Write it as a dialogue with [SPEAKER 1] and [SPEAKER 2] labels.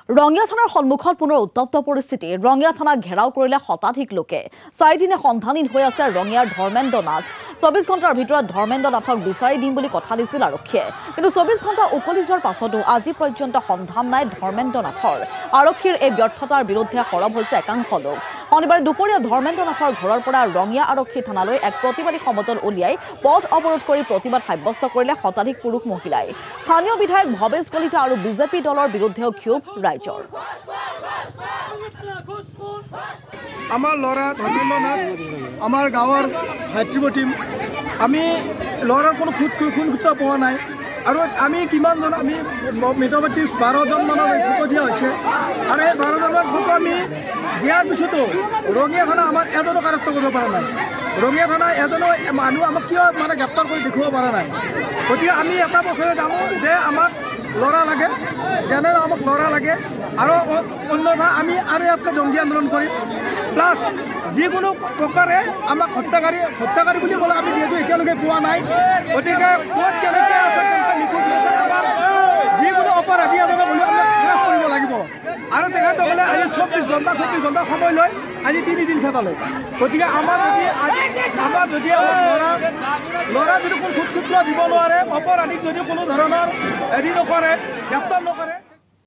[SPEAKER 1] ৰঙিয়া থানাৰ সন্মুখত পুনৰ উত্তপ্ত পৰিস্থিতি। ৰঙিয়া থানাক ঘেৰাও কৰিলে শতাধিক লোকে। 4 দিনে সন্ধানহীন হৈ আছে ৰঙিয়াৰ ধৰ্মেন্দ্ৰ নাথ। 24 ঘণ্টাৰ ভিতৰত ধৰ্মেন্দ্ৰ নাথক বিচাৰি দিম বুলি কথা দিছিল আৰক্ষীয়ে। কিন্তু 24 ঘণ্টা উকলি যোৱাৰ পাছতো আজি পৰ্যন্ত সন্ধান নাই ধৰ্মেন্দ্ৰ নাথৰ। আৰক্ষীৰ এই ব্যৰ্থতাৰ বিৰুদ্ধে সৰব হৈছে একাংশ লোক। শনিবাৰে দুপৰীয়া ধৰ্মেন্দ্ৰ নাথৰ ঘৰৰ পৰা ৰঙিয়া আৰক্ষী থানালৈ এক প্ৰতিবাদী সমদল উলিয়াই পথ অৱৰোধ কৰি প্ৰতিবাদ সাব্যস্ত কৰিলে শতাধিক পুৰুষ মহিলাই। স্থানীয় বিধায়ক ভৱেশ কলিতা আৰু বিজেপি দলৰ বিৰুদ্ধেও ক্ষোভ ৰাইজৰ।
[SPEAKER 2] আমাৰ ল'ৰা ধৰ্মেন্দ্ৰ নাথ আমাৰ গাঁৱৰ ভাতৃবতী আমি ল'ৰাৰ কোনো খুঁত পোৱা নাই আৰু আমি কিমানজন আমি মোটামুটি 12জন মানৰ ভোট দিয়া হৈছে আৰু এই 12জনৰ ভোট আমি দিয়াৰ পিছতো ৰঙিয়া থানা আমাৰ এজনো কাৰেক্ট কৰিব পৰা নাই। ৰঙিয়া থানা এজনো মানুহ আমাক কিয় গ্ৰেপ্তাৰ কৰি দেখুৱাব পৰা নাই। গতিকে আমি এটা বছৰে জানো যে আমাক ল'ৰা লাগে, যেনে আমাক ল'ৰা লাগে আৰু অন্যথা আমি আৰু ইয়াতকৈ জংগী আন্দোলন কৰিম। প্লাছ যিকোনো প্ৰকাৰে আমাক হত্যাকাৰী বুলি ক'লে আমি যিহেতু এতিয়ালৈকে পোৱা নাই, গতিকে ক'ত কেনেকৈ আছে কেনেকৈ নিখোজ হৈছে আমাৰ যিকোনো অপৰাধী এজনক হ'লেও আমি গ্ৰেপ্তাৰ কৰিব লাগিব। আৰু তেখেতসকলে আজি 24 ঘণ্টা সময় লৈ আজি 3 দিন খেদালে। গতিকে আমাৰ যদি ল'ৰা যদি কোনো খুঁত দিব নোৱাৰে, অপৰাধীক যদি কোনো ধৰণৰ হেৰি নকৰে, গ্ৰেপ্তাৰ নকৰে।